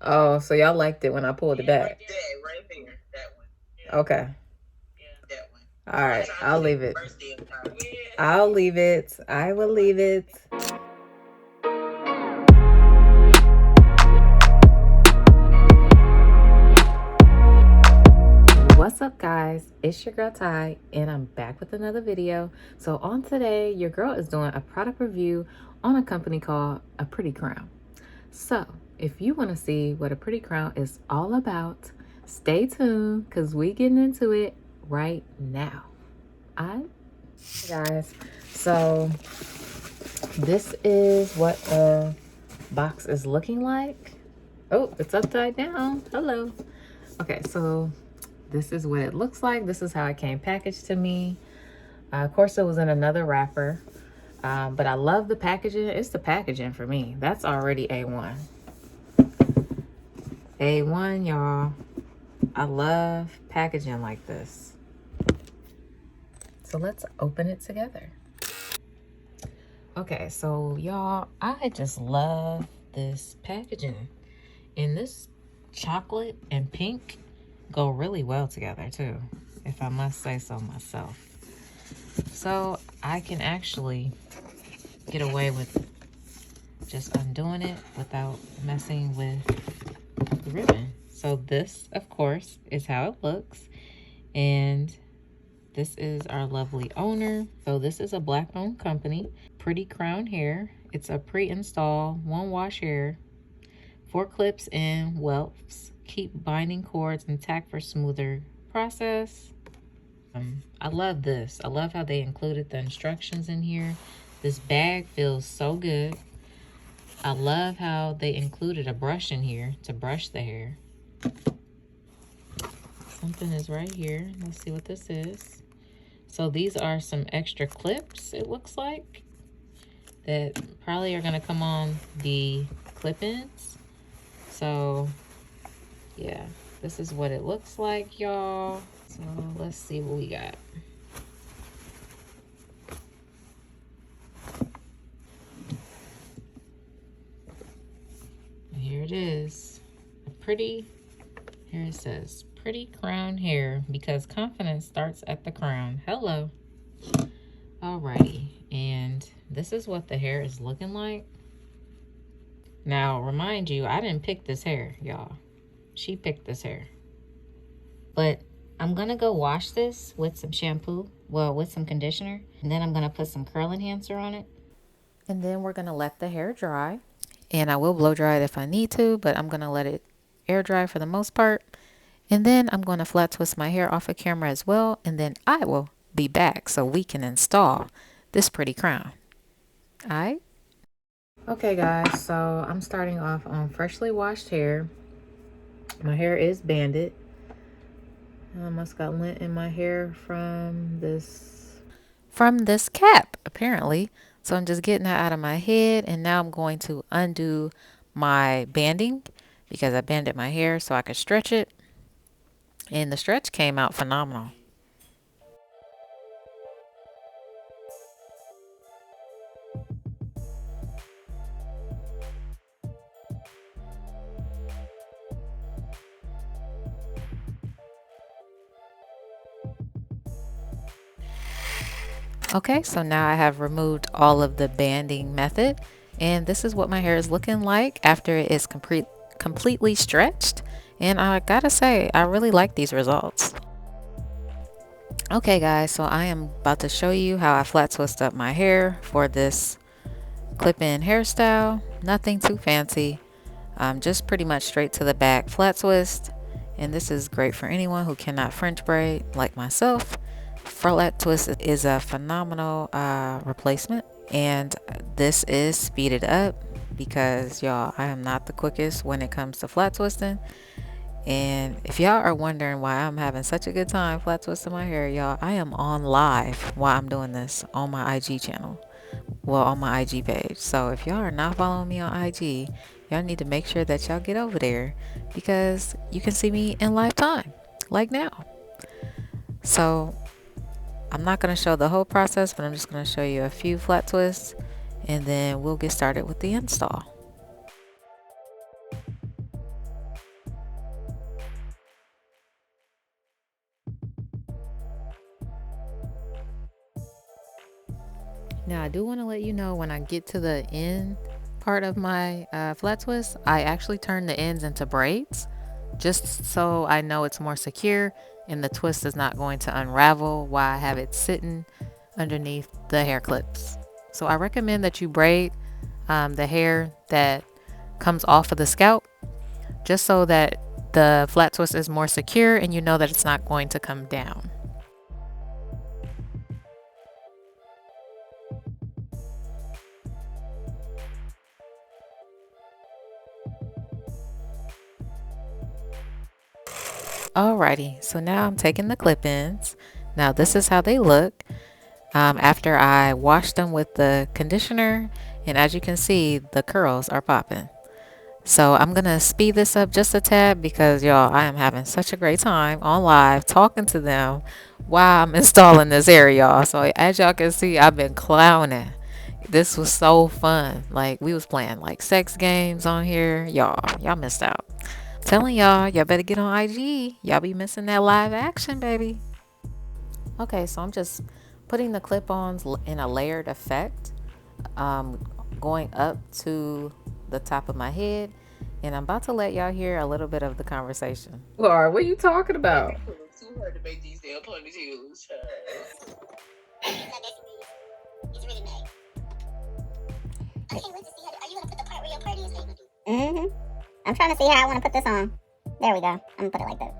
Oh, so y'all liked it when I pulled it back. Right there, that one. Yeah. Okay. That one. All right. I'll leave it. I'll leave it. I will leave it. What's up, guys? It's your girl Ty, and I'm back with another video. So on today, your girl is doing a product review on a company called A Pretty Crown. So if you want to see what A Pretty Crown is all about, stay tuned because we getting into it right now. Alright, guys. So this is what a box is looking like. Oh, it's upside down. Hello. Okay, so this is what it looks like. This is how it came packaged to me. Of course, it was in another wrapper, but I love the packaging. It's the packaging for me. That's already A1. A1, y'all. I love packaging like this. So let's open it together. Okay, so y'all, I just love this packaging. And this chocolate and pink go really well together too, if I must say so myself. So I can actually get away with just undoing it without messing with the ribbon. So this, of course, is how it looks. And this is our lovely owner. So this is a Black-owned company, Pretty Crown Hair. It's a pre-install, one-wash hair, 4 clips and whelps. Keep binding cords intact for smoother process. I love this. I love how they included the instructions in here. This bag feels so good. I love how they included a brush in here to brush the hair. Something is right here. Let's see what this is. So these are some extra clips, it looks like, that probably are gonna come on the clip-ins. So yeah, this is what it looks like, y'all. So let's see what we got. Here it is. Here it says Pretty Crown Hair, because confidence starts at the crown. Hello. Alrighty, and this is what the hair is looking like. Now, remind you, I didn't pick this hair, y'all. She picked this hair. But I'm gonna go wash this with some shampoo, well, with some conditioner, and then I'm gonna put some curl enhancer on it. And then we're gonna let the hair dry. And I will blow dry it if I need to, but I'm gonna let it air dry for the most part. And then I'm gonna flat twist my hair off of camera as well, and then I will be back so we can install this pretty crown. Alright? Okay guys, so I'm starting off on freshly washed hair. My hair is banded. I must got lint in my hair from this cap, apparently. So I'm just getting that out of my head, and now I'm going to undo my banding because I banded my hair so I could stretch it. And the stretch came out phenomenal. Okay, so now I have removed all of the banding method, and this is what my hair is looking like after it is completely stretched. And I gotta say, I really like these results. Okay guys, so I am about to show you how I flat twist up my hair for this clip-in hairstyle. Nothing too fancy, just pretty much straight to the back flat twist. And this is great for anyone who cannot French braid like myself. Flat twist is a phenomenal replacement, and this is speeded up because y'all, I am not the quickest when it comes to flat twisting. And if y'all are wondering why I'm having such a good time flat twisting my hair, y'all, I am on live while I'm doing this on my IG channel, well, on my IG page. So if y'all are not following me on IG, y'all need to make sure that y'all get over there because you can see me in live time like now. So I'm not going to show the whole process, but I'm just going to show you a few flat twists, and then we'll get started with the install. Now, I do want to let you know when I get to the end part of my flat twist, I actually turn the ends into braids just so I know it's more secure and the twist is not going to unravel while I have it sitting underneath the hair clips. So I recommend that you braid the hair that comes off of the scalp just so that the flat twist is more secure and you know that it's not going to come down. Alrighty, so now I'm taking the clip-ins. Now this is how they look after I wash them with the conditioner, and as you can see, the curls are popping. So I'm gonna speed this up just a tad because y'all, I am having such a great time on live talking to them while I'm installing this hair, y'all. So as y'all can see, I've been clowning. This was so fun. Like we was playing like sex games on here. Y'all missed out. Telling y'all better get on IG. Y'all be missing that live action, baby. Okay, so I'm just putting the clip-ons in a layered effect, going up to the top of my head, and I'm about to let y'all hear a little bit of the conversation. Laura, what are you talking about? It's too hard to make these damn ponytails. It's really mad. I can't wait to see how. Are you gonna put the part where your party is? Mm-hmm. I'm trying to see how I want to put this on. There we go. I'm gonna put it like that.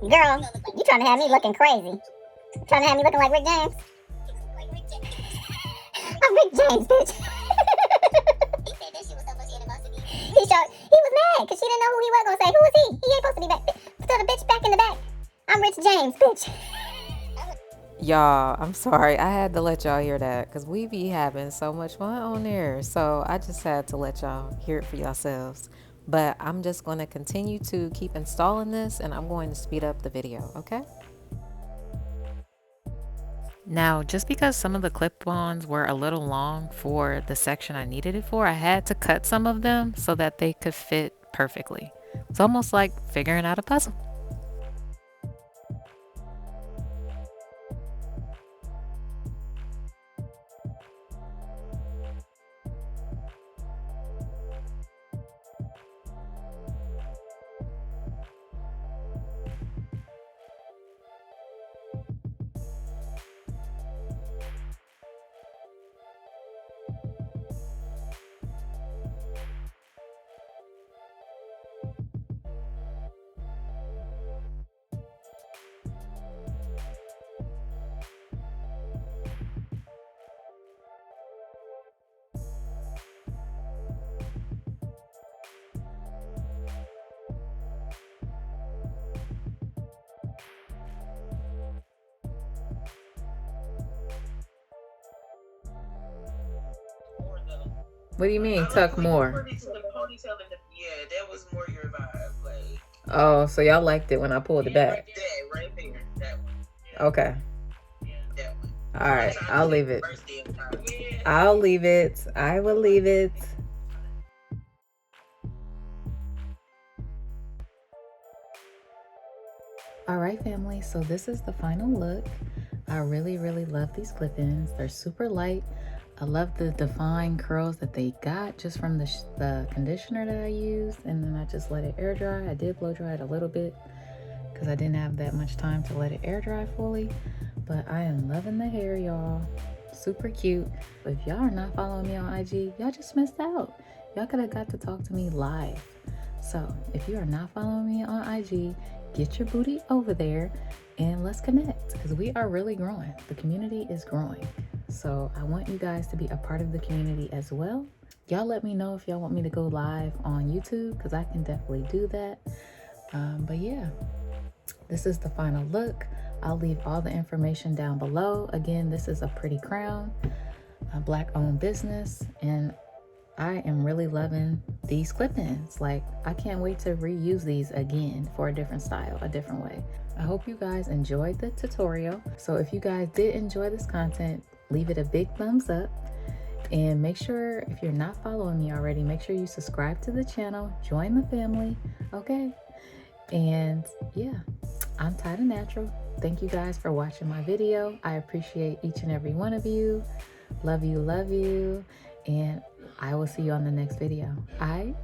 Girl, you trying to have me looking crazy? Trying to have me looking like Rick James? I'm Rick James, bitch. He said that shit was so much animosity. He was mad because she didn't know who he was gonna say. Who was he? He ain't supposed to be back. Throw the bitch back in the back. I'm Rich James, bitch. Y'all, I'm sorry. I had to let y'all hear that because we be having so much fun on there. So I just had to let y'all hear it for yourselves. But I'm just going to continue to keep installing this and I'm going to speed up the video, okay? Now, just because some of the clip-ons were a little long for the section I needed it for, I had to cut some of them so that they could fit perfectly. It's almost like figuring out a puzzle. What do you mean, tuck more? Yeah, that was more your vibe. Like, oh, so y'all liked it when I pulled it back? That right there, that one. Yeah. Okay. Yeah, that one. All right, I'll leave it. I'll leave it. I will leave it. All right, family, so this is the final look. I really love these clip-ins. They're super light. I love the defined curls that they got just from the conditioner that I used, and then I just let it air dry. I did blow dry it a little bit because I didn't have that much time to let it air dry fully, but I am loving the hair, y'all. Super cute. If y'all are not following me on IG, y'all just missed out. Y'all could have got to talk to me live. So if you are not following me on IG, get your booty over there and let's connect because we are really growing. The community is growing. So I want you guys to be a part of the community as well. Y'all let me know if y'all want me to go live on YouTube because I can definitely do that. But yeah, this is the final look. I'll leave all the information down below. Again, this is a pretty crown, a Black owned business, and I am really loving these clip-ins. Like, I can't wait to reuse these again for a different style, a different way. I hope you guys enjoyed the tutorial. So if you guys did enjoy this content, leave it a big thumbs up. And make sure, if you're not following me already, make sure you subscribe to the channel, join the family, okay? And yeah, I'm Ty the Natural. Thank you guys for watching my video. I appreciate each and every one of you. Love you, and I will see you on the next video. All right?